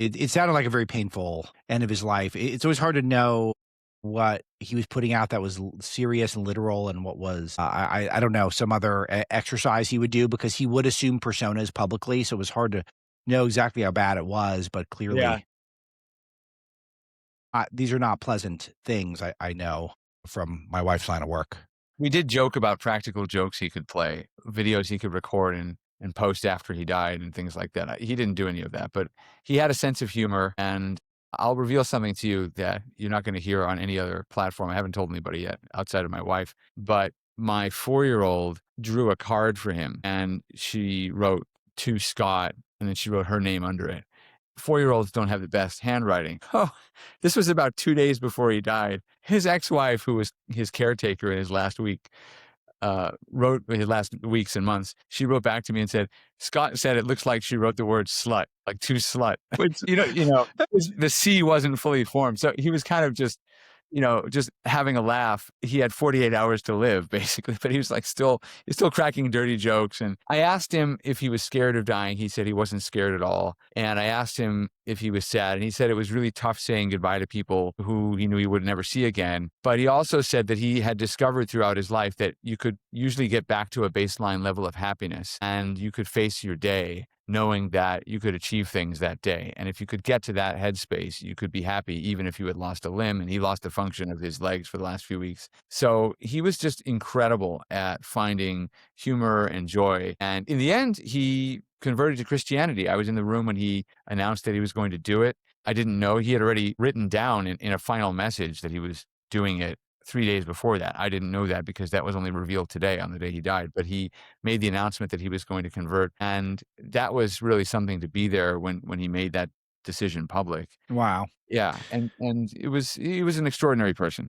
It sounded like a very painful end of his life. It's always hard to know what he was putting out that was serious and literal, and what was I don't know, some other exercise he would do, because he would assume personas publicly, so it was hard to know exactly how bad it was. But Yeah. clearly, these are not pleasant things. I know from my wife's line of work. We did joke about practical jokes he could play, videos he could record and post after he died and things like that. He didn't do any of that, but he had a sense of humor. And I'll reveal something to you that you're not going to hear on any other platform. I haven't told anybody yet outside of my wife, but my 4-year-old drew a card for him and she wrote to Scott and then she wrote her name under it. 4-year-olds don't have the best handwriting. Oh, this was about 2 days before he died. His ex-wife, who was his caretaker in his last week, wrote his last weeks and months. She wrote back to me and said, Scott said it looks like she wrote the word slut, like to slut, which, the C wasn't fully formed. So he was kind of just having a laugh. He had 48 hours to live basically, but he was like he's still cracking dirty jokes. And I asked him if he was scared of dying. He said he wasn't scared at all. And I asked him if he was sad. And he said it was really tough saying goodbye to people who he knew he would never see again. But he also said that he had discovered throughout his life that you could usually get back to a baseline level of happiness and you could face your day knowing that you could achieve things that day. And if you could get to that headspace, you could be happy even if you had lost a limb. And he lost the function of his legs for the last few weeks. So he was just incredible at finding humor and joy. And in the end, he converted to Christianity. I was in the room when he announced that he was going to do it. I didn't know. He had already written down in a final message that he was doing it 3 days before that. I didn't know that because that was only revealed today on the day he died. But he made the announcement that he was going to convert. And that was really something to be there when he made that decision public. Wow. Yeah. And he was an extraordinary person.